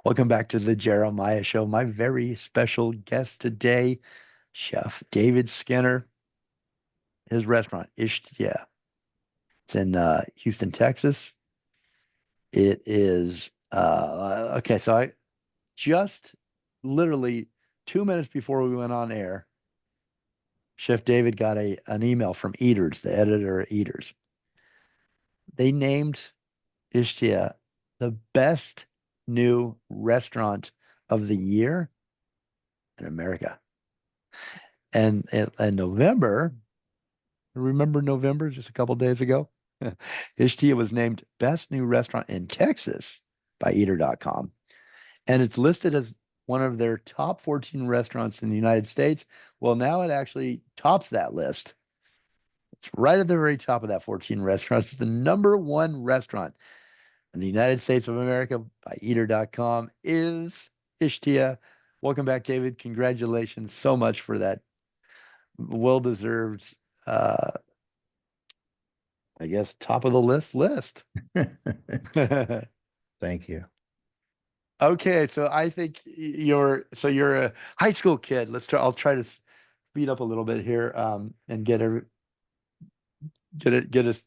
Welcome back to the Jeremiah Show. My very special guest today, Chef David Skinner, his restaurant, ISHTIA. It's in Houston, Texas. It is okay. So I just literally 2 minutes before we went on air, Chef David got an email from Eaters, the editor at Eaters. They named ISHTIA the best new restaurant of the year in America. And in November, remember November, just a couple days ago? ISHTIA was named Best New Restaurant in Texas by Eater.com. And it's listed as one of their top 14 restaurants in the United States. Well, now it actually tops that list. It's right at the very top of that 14 restaurants. It's the number one restaurant in the United States of America by Eater.com is ISHTIA. Welcome back, David. Congratulations so much for that well-deserved I guess top of the list. Thank you. Okay, so I think you're a high school kid. I'll try to speed up a little bit here and get us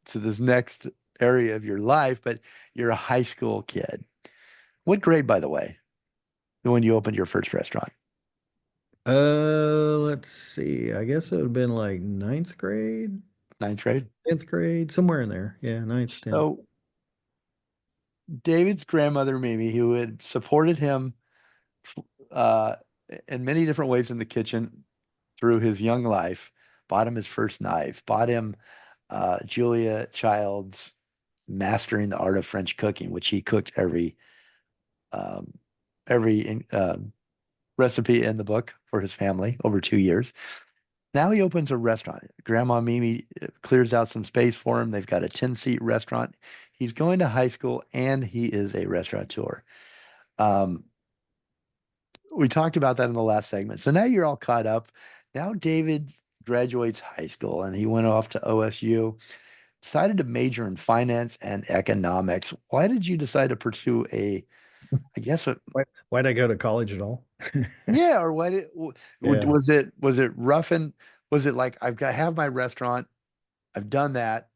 to this next area of your life, but you're a high school kid. What grade, by the way, when you opened your first restaurant? Let's see. I guess it would have been like ninth grade, Ninth grade. 10th grade, somewhere in there. Yeah, ninth, 10th. So David's grandmother, Mimi, who had supported him uh, in many different ways in the kitchen through his young life, bought him his first knife, bought him Julia Child's Mastering the Art of French Cooking, which he cooked um, every recipe in the book for his family over 2 years. Now he opens a restaurant. Grandma Mimi clears out some space for him. They've got a 10-seat restaurant. He's going to high school and he is a restaurateur. Um, we talked about that in the last segment. So now you're all caught up. Now David graduates high school and he went off to OSU, decided to major in finance and economics. Why did you decide to pursue I guess, Why'd I go to college at all? yeah, or Yeah. was it rough and was it like have my restaurant, I've done that,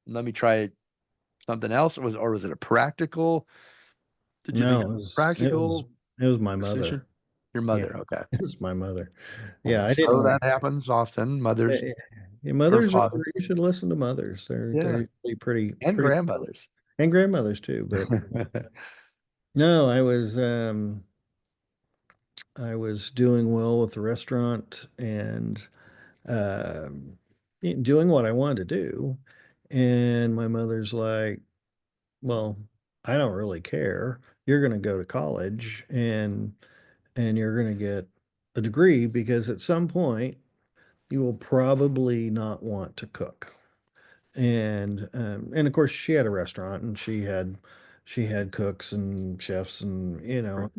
let me try something else, or was it a practical? Did you think it No, was practical it was my decision? mother. Your Yeah, mother, okay. it was my mother. Well, Yeah, I didn't so want that happens often. Mothers to. Yeah, or mothers are, father, you should listen to mothers. yeah, They're usually and pretty, grandmothers. and grandmothers too. But no, I was doing well with the restaurant and um, doing what I wanted to do. And my mother's like, well, I don't really care. You're going to go to college and you're going to get a degree because at some point you will probably not want to cook. And of course she had a restaurant and she had cooks and chefs and and her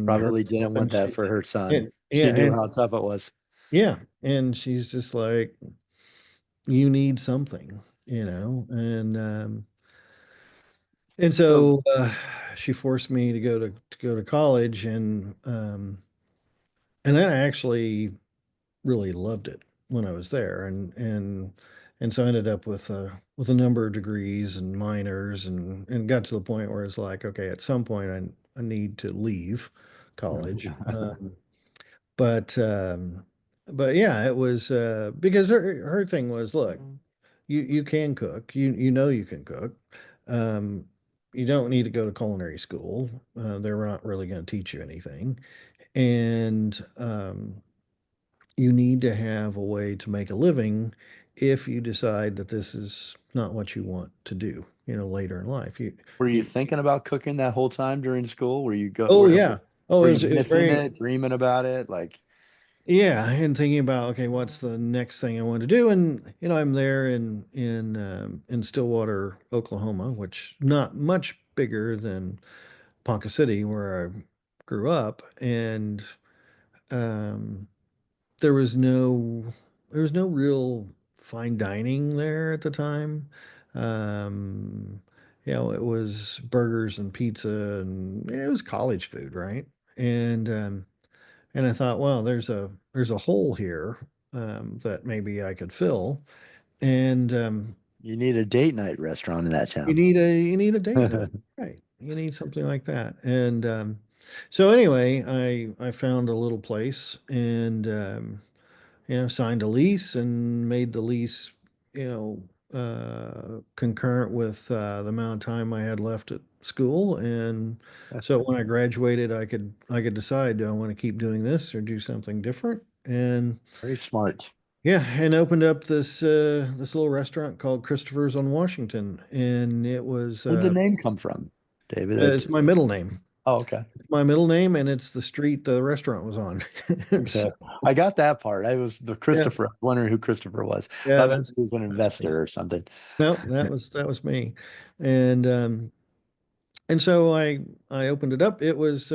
Probably didn't want and that she for her son. and, She yeah knew and how tough it was. yeah and she's just like, you need something, and So so she forced me to go to college, and then I actually really loved it when I was there, and so I ended up with a number of degrees and minors, and got to the point where it's like, okay, at some point I need to leave college, but um, but yeah, it was because her thing was, look, you can cook, you can cook. Um, you don't need to go to culinary school. They're not really going to teach you anything, and you need to have a way to make a living if you decide that this is not what you want to do, later in life. were you You thinking about cooking that whole time during school? oh yeah. Oh, Were you it was missing very, it, dreaming about it? Like, yeah, and thinking about, okay, what's the next thing I want to do? And I'm there in Stillwater, Oklahoma, which not much bigger than Ponca City, where I grew up, and um, there was no there was no real fine dining there at the time. Um, it was burgers and pizza, and it was college food, right? And and I thought, well, there's a hole here that maybe I could fill, and You need a date night restaurant in that town. you need a date night, right? You need something like that, and so anyway, I found a little place and signed a lease and made the lease, concurrent with the amount of time I had left at school. And so when I graduated, I could decide, do I want to keep doing this or do something different? And Very smart. yeah, and opened up this little restaurant called Christopher's on Washington, and it was Where'd the name come from, David? it's my middle name. Oh, okay. My middle name, and it's the street the restaurant was on. Okay. So I got that part. I was the yeah, Christopher. I was wondering who Christopher was. yeah, I thought he was an that's me. investor or something. No, that was me. And and so I opened it up. It was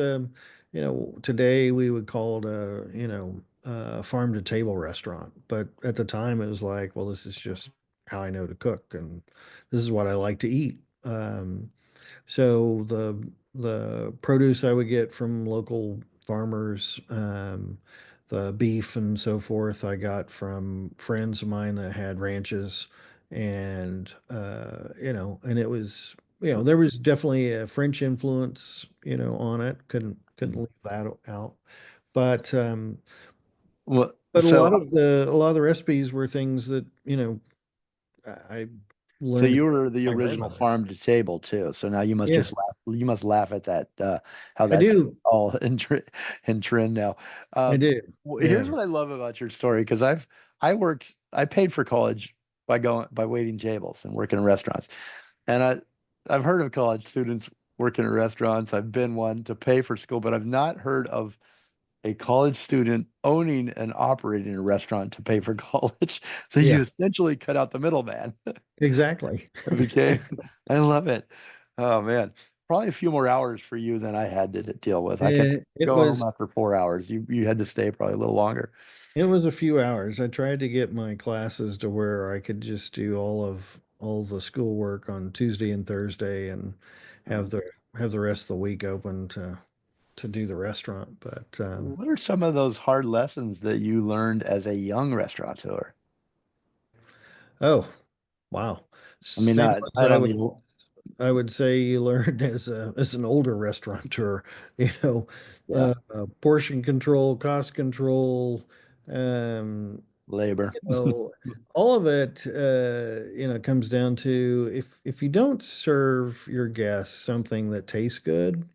today we would call it a farm to table restaurant, but at the time it was like, well, this is just how I know to cook, and this is what I like to eat. So the produce I would get from local farmers, the beef and so forth, I got from friends of mine that had ranches, and and it was, there was definitely a French influence, on it. Couldn't leave that out, but Well, a lot of the recipes were things that I so learned you were the from my original grandmother. farm to table too. So now you must Yeah, just laugh. You must laugh at that. How I that's do. all in trend now. I do. Here's Yeah. what I love about your story because I paid for college by waiting tables and working in restaurants, and I've heard of college students working in restaurants. I've been one to pay for school, but I've not heard of a college student owning and operating a restaurant to pay for college. So you Yeah, essentially cut out the middleman. exactly. It became, I love it. Oh man, probably a few more hours for you than I had to deal with. I kept And it going home was after 4 hours. You had to stay probably a little longer. it was a few hours. I tried to get my classes to where I could just do all the schoolwork on Tuesday and Thursday and Uh, have the rest of the week open to do the restaurant. But what are some of those hard lessons that you learned as a young restaurateur? oh, wow. I mean, Same not, ones I don't mean, I would say you learned as an older restaurateur, yeah, portion control, cost control, um, labor. So all of it, comes down to, if you don't serve your guests something that tastes good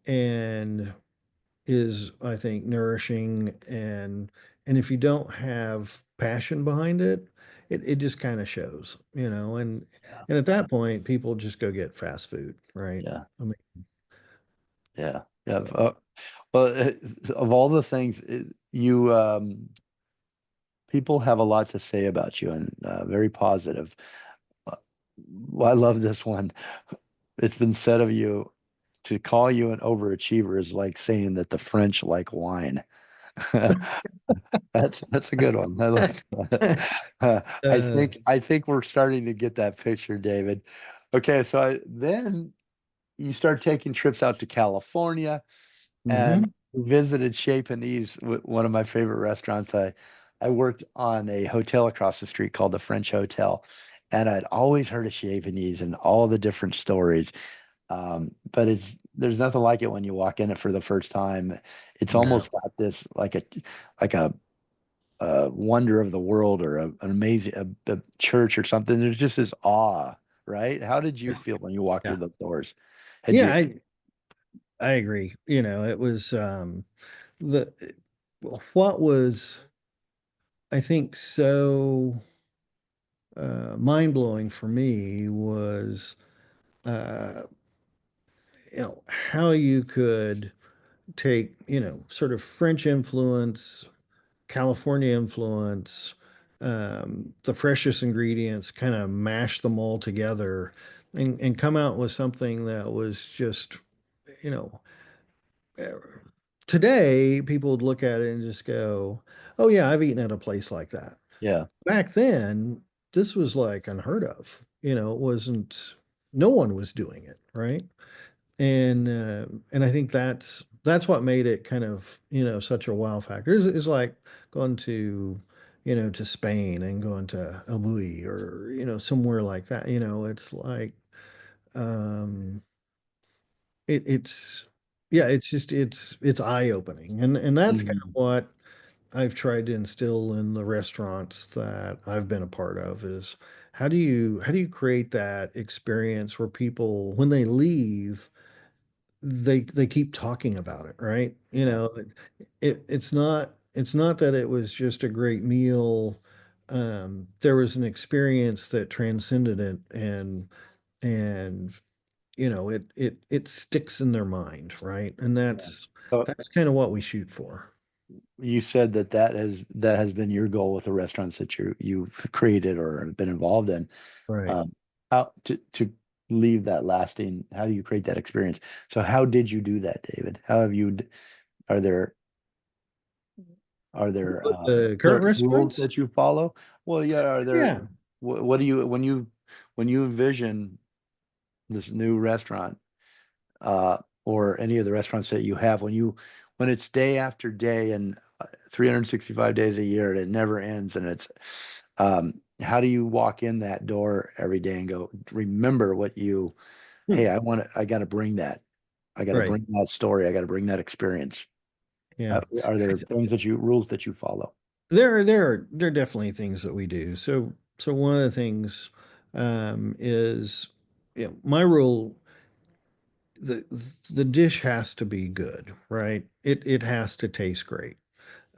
and is, I think, nourishing, and if you don't have passion behind it, it just kind of shows, Yeah, and at that point, people just go get fast food, right? yeah, I mean, yeah, yeah. so, Well, of all the things, people have a lot to say about you and very positive. Uh, well, I love this one. It's been said of you to call you an overachiever is like saying that the French like wine. That's a good one. I like that. uh, I think we're starting to get that picture, David. Okay, so then you start taking trips out to California and mhm. visited Chez Panisse, one of my favorite restaurants. I worked on a hotel across the street called the French Hotel, and I'd always heard of Chez Panisse and all the different stories. But there's nothing like it when you walk in it for the first time. It's No. almost got this like a wonder of the world or an amazing a church or something. There's just this awe, right? How did you feel when you walked through Yeah. those doors? Had Yeah, you, I agree. It was the what was, I think, so mind-blowing for me was uh how you could take, sort of French influence, California influence, the freshest ingredients, kind of mash them all together and come out with something that was just, you know uh, today people would look at it and just go, oh yeah, I've eaten at a place like that. yeah, Back then, this was like unheard of. It wasn't. no one was doing it, right? And I think that's what made it kind of, such a wow factor. Is like going to, to Spain and going to El Bulli or, somewhere like that. It's like um it's yeah, it's just it's eye-opening. And that's kind of Mhm. what I've tried to instill in the restaurants that I've been a part of is how do you create that experience where people when they leave they keep talking about it, right? Yeah. It's not that it was just a great meal. There was an experience that transcended it and it sticks in their mind, right? And Yeah. that's So that's kind of what we shoot for. you said that has been your goal with the restaurants that you've created or have been involved in. Right. Um, how to leave that lasting, how do you create that experience? So how did you do that, David? How have you, are there are there With the current certain rules restaurants? that you follow? Well, yeah, are there, Yeah. what do you, when you envision this new restaurant, uh, or any of the restaurants that you have, when it's day after day and 365 days a year and it never ends and how do you walk in that door every day and go, remember what you, Hmm. hey, I got to bring that. I got to Right. bring that story. I got to bring that experience. Yeah. Are I there th- rules that you follow? there are definitely things that we do. So one of the things is my rule the the dish has to be good, right? It has to taste great.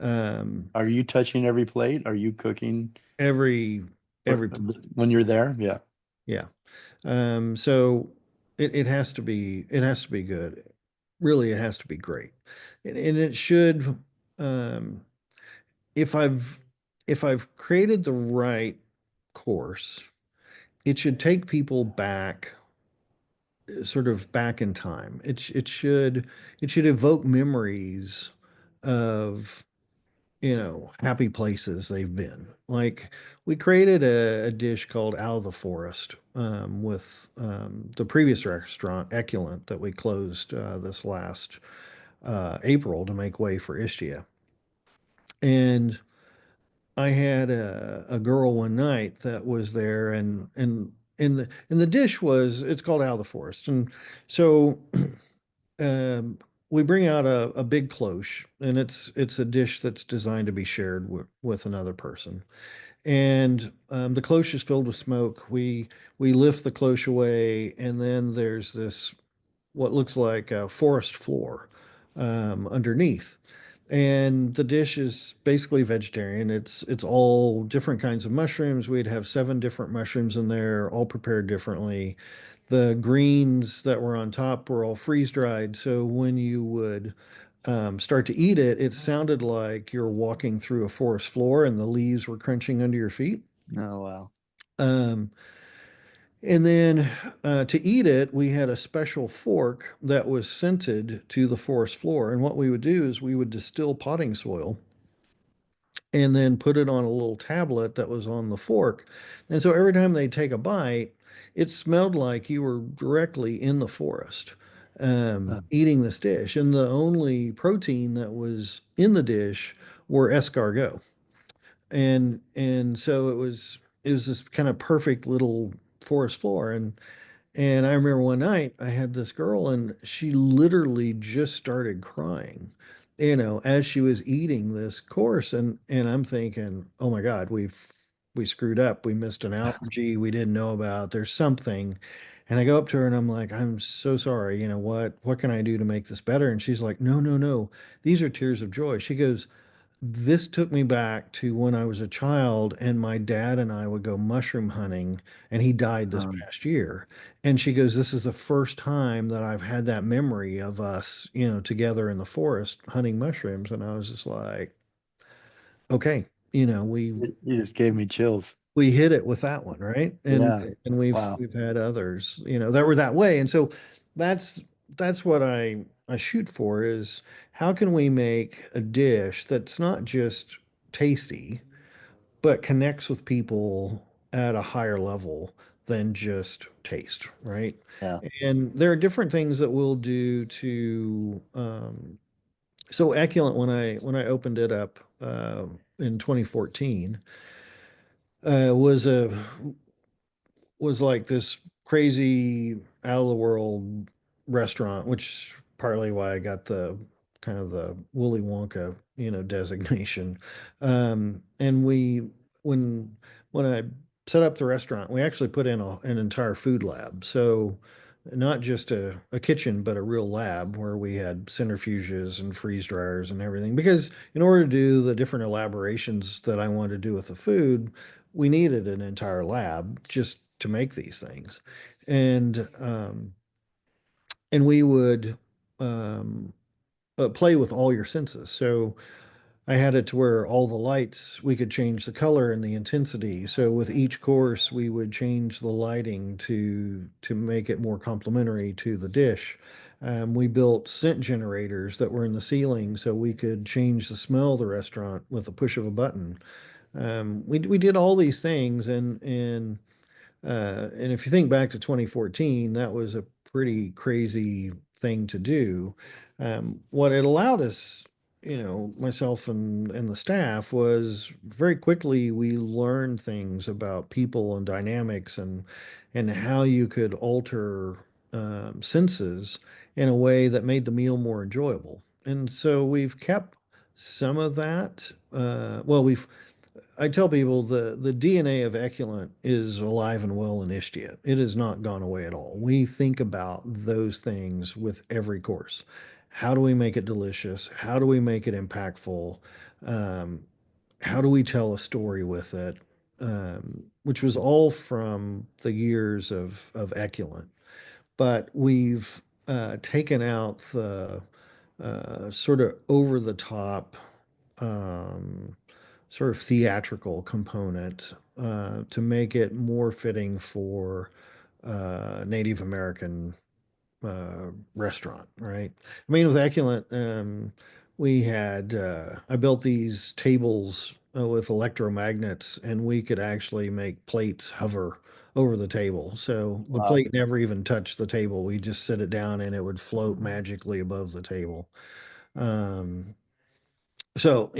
Um, Are you touching every plate? Are you cooking every for, every when you're there? Yeah. Yeah. So it has to be good. Really, it has to be great. And it should um if I've if I've created the right course, it should take people back sort of back in time. It should evoke memories of happy places they've been. Like we created a dish called Out of the Forest with the previous restaurant, Eculent, that we closed this last April to make way for ISHTIA. And I had a girl one night that was there, and the dish was it's called Out of the Forest, and so um, we bring out a big cloche, and it's a dish that's designed to be shared with another person. And the cloche is filled with smoke. We lift the cloche away, and then there's this what looks like a forest floor underneath. And the dish is basically vegetarian. It's all different kinds of mushrooms. We'd have 7 different mushrooms in there, all prepared differently. The greens that were on top were all freeze dried. So when you would start to eat it, it sounded like you're walking through a forest floor and the leaves were crunching under your feet. Oh, wow. Um, and then to eat it, we had a special fork that was scented to the forest floor. And what we would do is we would distill potting soil and then put it on a little tablet that was on the fork. And so every time they take a bite, it smelled like you were directly in the forest eating this dish. And the only protein that was in the dish were escargot. And so it was this kind of perfect little forest floor. And I remember one night I had this girl and she literally just started crying, as she was eating this course. And I'm thinking, oh my God, we screwed up. We missed an allergy we didn't know about. There's something. And I go up to her and I'm like, I'm so sorry. What can I do to make this better? And she's like, no, no, no. These are tears of joy. She goes, this took me back to when I was a child and my dad and I would go mushroom hunting and he died this Um, past year. And she goes, this is the first time that I've had that memory of us, together in the forest hunting mushrooms. And I was just like, okay, you just gave me chills. we hit it with that one, right? And Yeah. and we've Wow. we've had others, that were that way. And so that's that's what I shoot for is how can we make a dish that's not just tasty, but connects with people at a higher level than just taste, right? Yeah. And there are different things that we'll do to so Eculent when I opened it up in 2014 was a was like this crazy out of the world restaurant, which partly why I got the kind of the Willy Wonka, designation. And when when I set up the restaurant, we actually put in an entire food lab. So not just a kitchen, but a real lab where we had centrifuges and freeze dryers and everything. Because in order to do the different elaborations that I wanted to do with the food, we needed an entire lab just to make these things. And and we would um, play with all your senses. So I had it to where all the lights, we could change the color and the intensity. So with each course, we would change the lighting to make it more complementary to the dish. We built scent generators that were in the ceiling so we could change the smell of the restaurant with a push of a button. We did all these things, and if you think back to 2014, that was a pretty crazy thing to do. What it allowed us, myself and the staff, was very quickly we learned things about people and dynamics and how you could alter senses in a way that made the meal more enjoyable. And so we've kept some of that. Well, I tell people the DNA of Eculent is alive and well in ISHTIA. It has not gone away at all. We think about those things with every course. How do we make it delicious? How do we make it impactful? Um, how do we tell a story with it? Which was all from the years of Eculent. But we've taken out the sort of over the top um, sort of theatrical component to make it more fitting for Native American restaurant, right? I mean, with Eculent, I built these tables with electromagnets, and we could actually make plates hover over the table. So the Wow. plate never even touched the table. We just sit it down and it would float magically above the table. Um, so,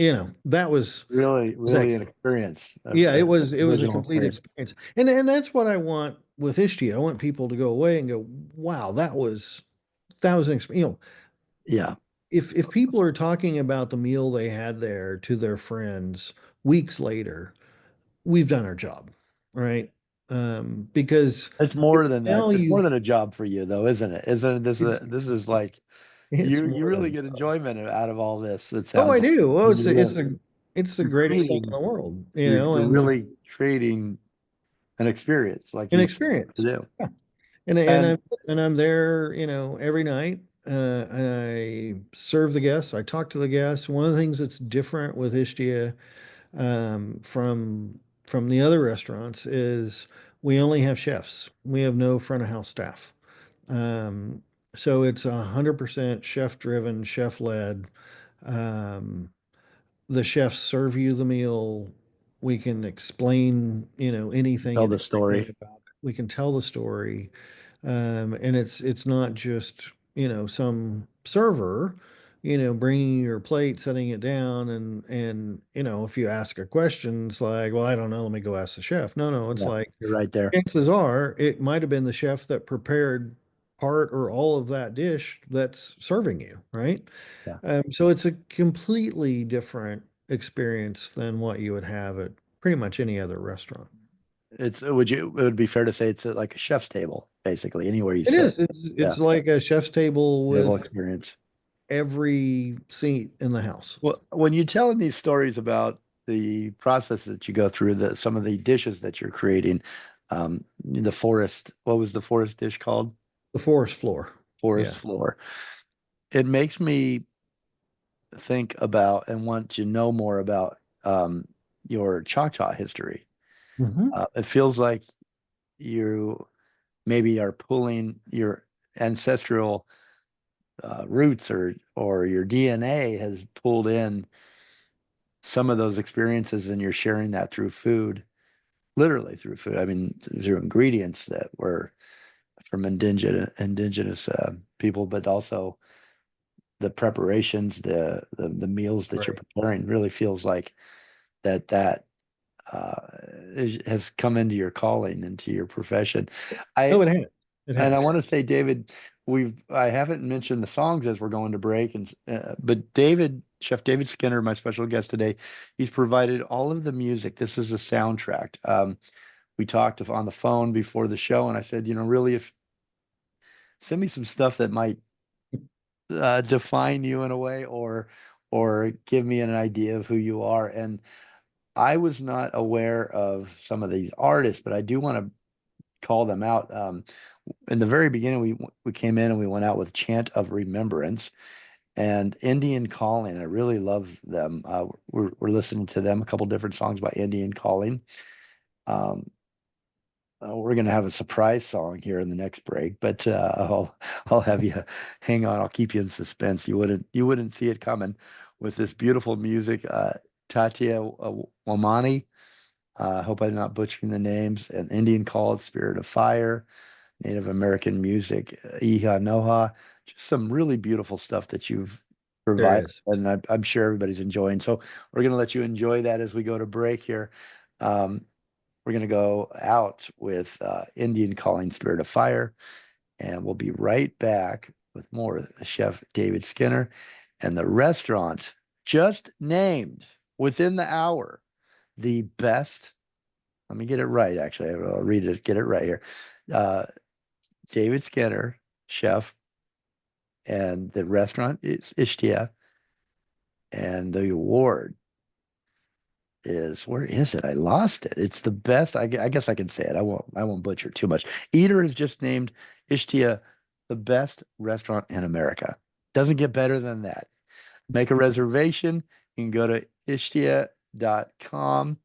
that Really, was really an Eculent. experience, Yeah, an it was a original complete experience. experience. And that's what I want with ISHTIA. I want people to go away and go, wow, that was an experience. Yeah. If people are talking about the meal they had there to their friends weeks later, we've done our job, right? Because It's it's more than that. It's more value. than a job for you, though, isn't it? Isn't it? It's This is like it's you more really than. get enjoyment out of all this. It Oh, sounds I like do. Oh, you're really, it's the you're greatest thing in creating the world, you're and really creating an experience like an you set to experience. do. Yeah. And And I'm there, every night. And I serve the guests. I talk to the guests. One of the things that's different with Ishtia from the other restaurants is we only have chefs. We have no front of house staff. Um, so it's 100% chef driven, chef led. Um, the chefs serve you the meal. We can explain, anything tell and the everything story. about it. We can tell the story. And it's not just, some server, bringing your plate, setting it down, and if you ask a question, it's like, well, I don't know, let me go ask the chef. No, no, it's Yeah, like you're right there. chances are it might have been the chef that prepared part or all of that dish that's serving you, right? Yeah. So it's a completely different experience than what you would have at pretty much any other restaurant. It would be fair to say it's like a chef's table, basically, anywhere you It sit. is. It's Yeah. it's like a chef's table Table with experience. every seat in the house. Well, when you're telling these stories about the process that you go through, some of the dishes that you're creating, the forest, what was the forest dish called? The forest floor. Forest Yeah. floor. It makes me think about and want to know more about your Choctaw history. Hmm. It feels like you maybe are pulling your ancestral roots or your DNA has pulled in some of those experiences and you're sharing that through food. literally through food. I mean, through ingredients that were from indigenous people, but also the preparations, the meals that you're Right. preparing really feels like that uh, has come into your calling, into your profession. Oh, I it has. It and I has. want to say, David, I haven't mentioned the songs as we're going to break, and but Chef David Skinner, my special guest today, he's provided all of the music. This is a soundtrack. We talked on the phone before the show, and I said, really, if send me some stuff that might define you in a way, or give me an idea of who you are. And I was not aware of some of these artists, but I do want to call them out. In the very beginning, we came in and we went out with Chant of Remembrance and Indian Calling. I really love them. We're listening to them, a couple different songs by Indian Calling. Um, we're gonna have a surprise song here in the next break, but I'll have you hang on. I'll keep you in suspense. You wouldn't see it coming with this beautiful music. Tatia Wamani. I hope I'm not butchering the names. An Indian Call, Spirit of Fire. Native American music, Iha Noha, just some really beautiful stuff that you've There provided, is. and I'm sure everybody's enjoying. So we're going to let you enjoy that as we go to break here. Um, we're going to go out with Indian Calling Spirit of Fire, and we'll be right back with more of Chef David Skinner and the restaurant just named within the hour the best. Let me get it right, actually. I'll read it, get it right here. Uh, David Skinner, chef, and the restaurant is ISHTIA, and the award is where is it? I lost it. It's the best. I guess I can say it. I won't butcher too much. Eater has just named ISHTIA the best restaurant in America. Doesn't get better than that. Make a reservation. You can go to ishtia.com.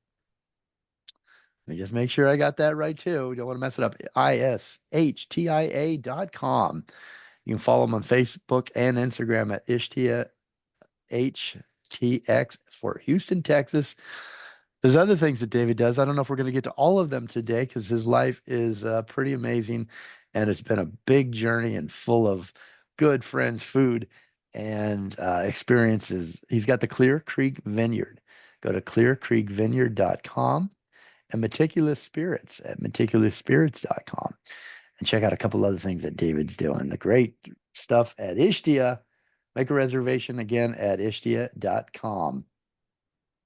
Let me just make sure I got that right too. Don't want to mess it up. ISHTIA.com. You can follow them on Facebook and Instagram at ISHTIA HTX for Houston, Texas. There's other things that David does. I don't know if we're going to get to all of them today because his life is pretty amazing and it's been a big journey and full of good friends, food, and experiences. He's got the Clear Creek Vineyard. Go to clearcreekvineyard.com and Meticulous Spirits at meticulousspirits.com and check out a couple other things that David's doing. The great stuff at ISHTIA. Make a reservation again at ishtia.com.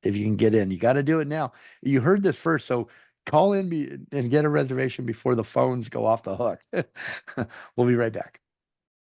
If you can get in, you got to do it now. You heard this first, so call in and get a reservation before the phones go off the hook. We'll be right back.